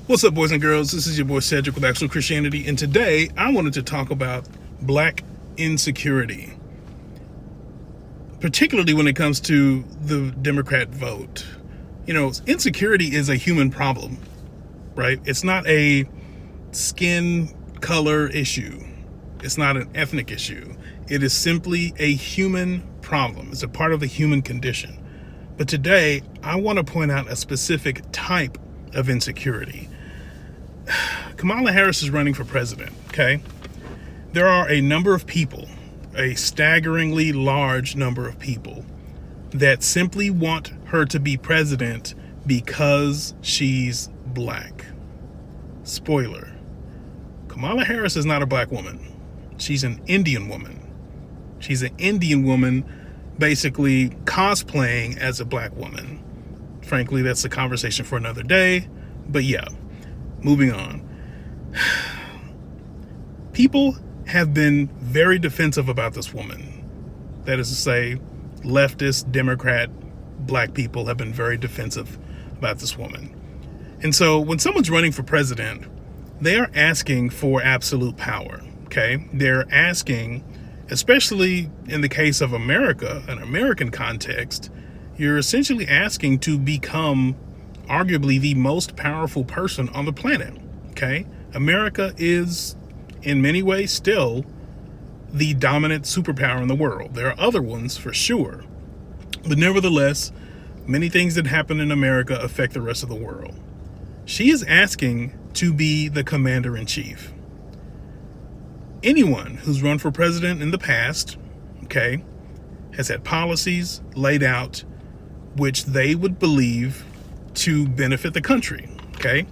What's up, boys and girls? This is your boy Cedric with Actual Christianity, and today I wanted to talk about black insecurity, particularly when it comes to the Democrat vote. You know, insecurity is a human problem, right? It's not a skin color issue, it's not an ethnic issue. It is simply a human problem, it's a part of the human condition. But today, I want to point out a specific type of insecurity. Kamala Harris is running for president, okay? There are a number of people, a staggeringly large number of people, that simply want her to be president because she's black. Spoiler: Kamala Harris is not a black woman. She's an Indian woman. She's an Indian woman basically cosplaying as a black woman. Frankly, that's a conversation for another day, but yeah. Moving on. People have been very defensive about this woman. That is to say, leftist, Democrat, black people have been very defensive about this woman. And so when someone's running for president, they are asking for absolute power, okay? They're asking, especially in the case of America, an American context, you're essentially asking to become arguably the most powerful person on the planet, okay? America is, in many ways, still the dominant superpower in the world. There are other ones for sure, but nevertheless, many things that happen in America affect the rest of the world. She is asking to be the commander-in-chief. Anyone who's run for president in the past, okay, has had policies laid out which they would believe to benefit the country, okay?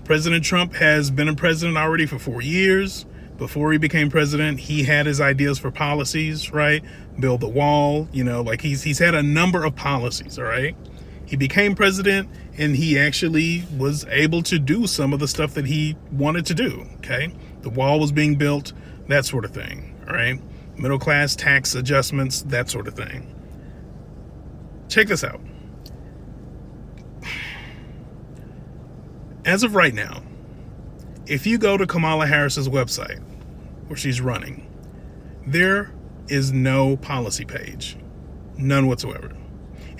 President Trump has been a president already for 4 years. Before he became president, he had his ideas for policies, right? Build the wall, like he's had a number of policies, all right? He became president and he actually was able to do some of the stuff that he wanted to do, okay? The wall was being built, that sort of thing, all right? Middle class tax adjustments, that sort of thing. Check this out. As of right now, if you go to Kamala Harris's website, where she's running, there is no policy page. None whatsoever.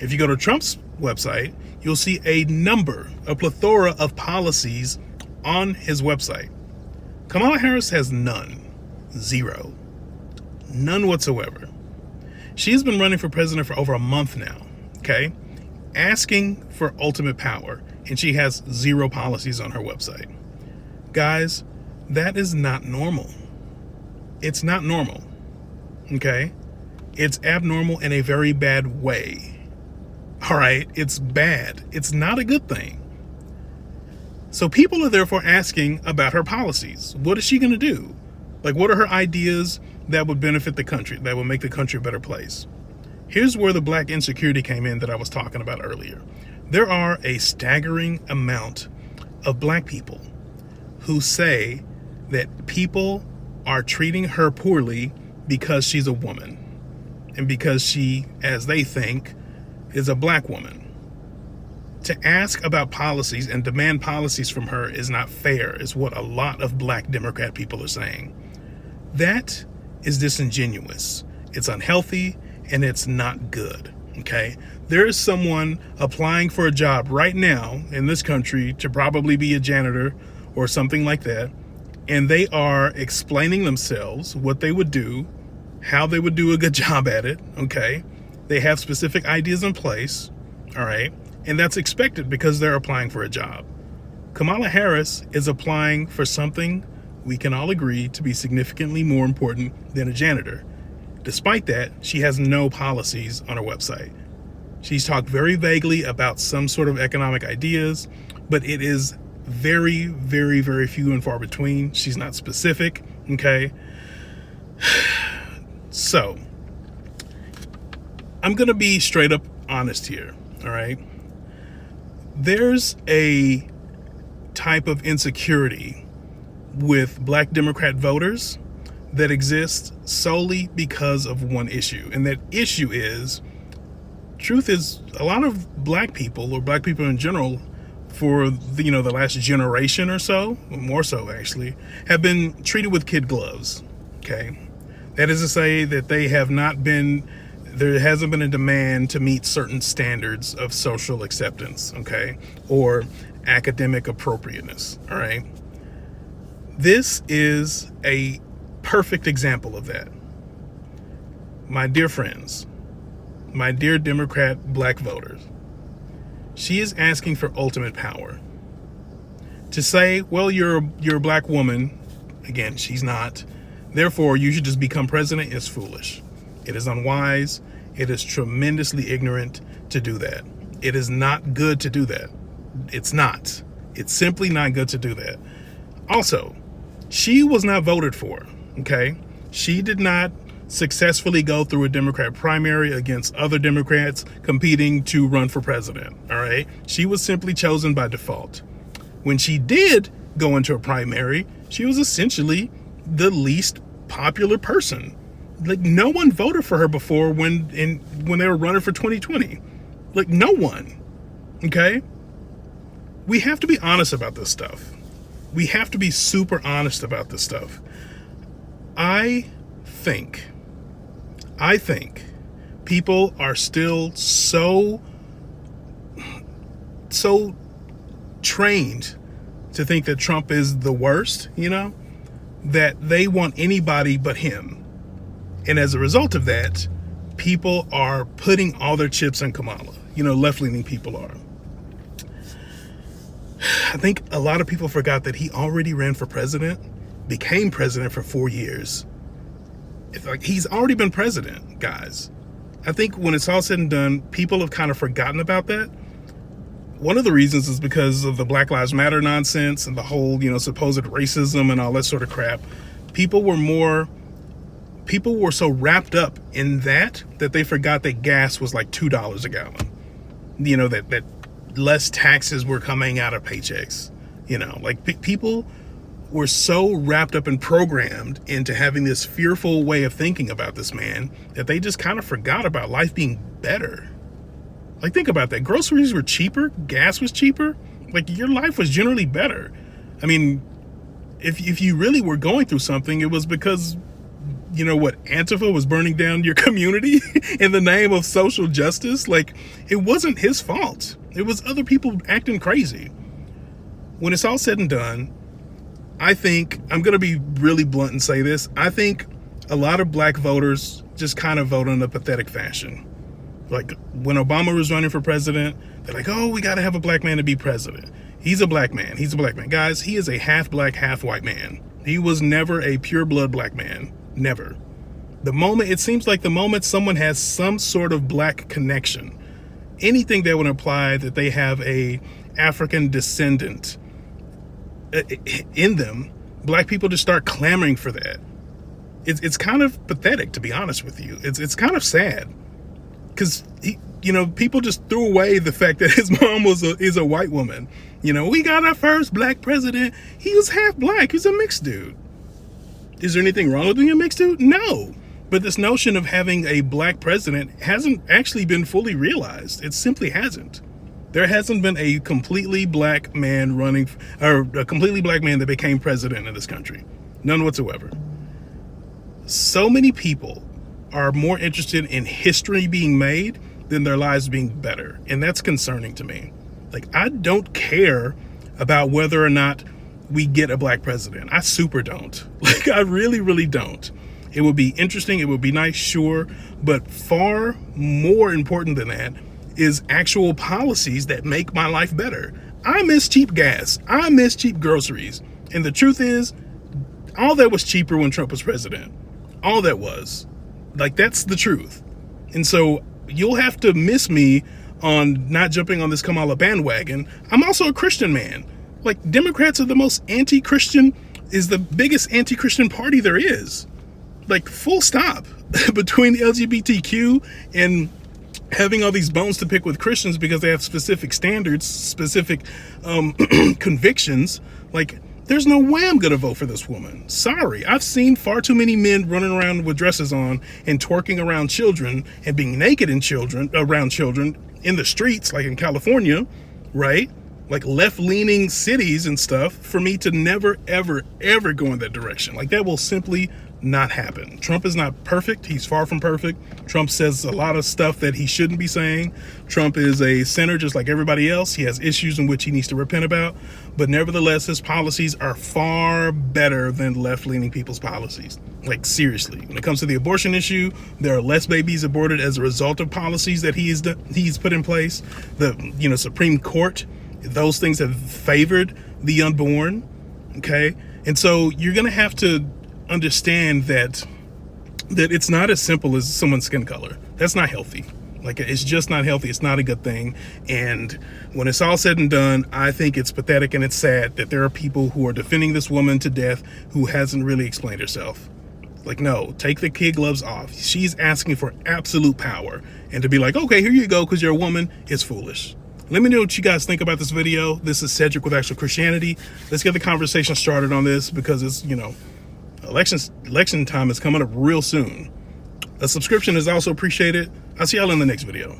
If you go to Trump's website, you'll see a plethora of policies on his website. Kamala Harris has none. Zero. None whatsoever. She's been running for president for over a month now, okay? Asking for ultimate power, and she has zero policies on her website. Guys, that is not normal. It's not normal, okay? It's abnormal in a very bad way. All right, it's bad. It's not a good thing. So people are therefore asking about her policies. What is she going to do? Like, what are her ideas that would benefit the country, that would make the country a better place? Here's where the black insecurity came in that I was talking about earlier. There are a staggering amount of black people who say that people are treating her poorly because she's a woman and because she, as they think, is a black woman. To ask about policies and demand policies from her is not fair, is what a lot of black Democrat people are saying. That is disingenuous. It's unhealthy and it's not good, okay? There is someone applying for a job right now in this country to probably be a janitor or something like that, and they are explaining themselves, what they would do, how they would do a good job at it, okay? They have specific ideas in place, all right? And that's expected because they're applying for a job. Kamala Harris is applying for something we can all agree to be significantly more important than a janitor. Despite that, she has no policies on her website. She's talked very vaguely about some sort of economic ideas, but it is very, very, very few and far between. She's not specific, okay? So, I'm going to be straight up honest here, all right? There's a type of insecurity with black Democrat voters that exists solely because of one issue. And that issue is, truth is, a lot of black people, or black people in general, for the last generation or so, more so actually, have been treated with kid gloves. Okay, that is to say that there hasn't been a demand to meet certain standards of social acceptance, okay, or academic appropriateness. All right, this is a perfect example of that. My dear friends, my dear Democrat black voters, she is asking for ultimate power. To say, well, you're a black woman, again, she's not, therefore you should just become president, is foolish. It is unwise. It is tremendously ignorant to do that. It is not good to do that. It's not. It's simply not good to do that. Also, she was not voted for, okay? She did not successfully go through a Democrat primary against other Democrats competing to run for president, all right? She was simply chosen by default. When she did go into a primary, she was essentially the least popular person. Like, no one voted for her before when they were running for 2020. Like, no one, okay? We have to be honest about this stuff. We have to be super honest about this stuff. I think people are still so trained to think that Trump is the worst, that they want anybody but him. And as a result of that, people are putting all their chips in Kamala. Left-leaning people are. I think a lot of people forgot that he already ran for president, became president for 4 years. It's like he's already been president, guys. I think when it's all said and done, people have kind of forgotten about that. One of the reasons is because of the Black Lives Matter nonsense and the whole, supposed racism and all that sort of crap. People were so wrapped up in that they forgot that gas was like $2 a gallon. That less taxes were coming out of paychecks. People were so wrapped up and programmed into having this fearful way of thinking about this man that they just kind of forgot about life being better. Like, think about that. Groceries were cheaper. Gas was cheaper. Like, your life was generally better. I mean, if you really were going through something, it was because, Antifa was burning down your community in the name of social justice. Like, it wasn't his fault. It was other people acting crazy. When it's all said and done, I think, I'm going to be really blunt and say this, I think a lot of black voters just kind of vote in a pathetic fashion. Like, when Obama was running for president, they're like, oh, we got to have a black man to be president. He's a black man. He's a black man. Guys, he is a half black, half white man. He was never a pure blood black man. Never. It seems like the moment someone has some sort of black connection, anything that would imply that they have a African descendant in them, black people just start clamoring for that. It's kind of pathetic, to be honest with you. It's kind of sad. Because, people just threw away the fact that his mom is a white woman. We got our first black president. He was half black. He's a mixed dude. Is there anything wrong with being a mixed dude? No. But this notion of having a black president hasn't actually been fully realized. It simply hasn't. There hasn't been a completely black man a completely black man that became president of this country. None whatsoever. So many people are more interested in history being made than their lives being better. And that's concerning to me. Like, I don't care about whether or not we get a black president. I super don't. Like, I really, really don't. It would be interesting. It would be nice, sure. But far more important than that is actual policies that make my life better. I miss cheap gas. I miss cheap groceries. And the truth is, all that was cheaper when Trump was president. All that was. Like, that's the truth. And so you'll have to miss me on not jumping on this Kamala bandwagon. I'm also a Christian man. Like, Democrats are the most anti-Christian, is the biggest anti-Christian party there is. Like, full stop. Between the LGBTQ and having all these bones to pick with Christians because they have specific standards, specific convictions, like, there's no way I'm going to vote for this woman. Sorry. I've seen far too many men running around with dresses on and twerking around children and being naked around children in the streets, like in California, right? like left-leaning cities and stuff for me to never, ever, ever go in that direction. Like, that will simply not happen. Trump is not perfect. He's far from perfect. Trump says a lot of stuff that he shouldn't be saying. Trump is a sinner just like everybody else. He has issues in which he needs to repent about. But nevertheless, his policies are far better than left-leaning people's policies. Like, seriously. When it comes to the abortion issue, there are less babies aborted as a result of policies that he's put in place. The Supreme Court, those things have favored the unborn. Okay? And so you're going to have to understand that it's not as simple as someone's skin color. That's not healthy. Like, it's just not healthy. It's not a good thing. And when it's all said and done, I think it's pathetic and it's sad that there are people who are defending this woman to death who hasn't really explained herself. Like, no, take the kid gloves off. She's asking for absolute power. And to be like, okay, here you go because you're a woman, is foolish. Let me know what you guys think about this video. This is Cedric with Actual Christianity. Let's get the conversation started on this because it's, election time is coming up real soon. A subscription is also appreciated. I'll see y'all in the next video.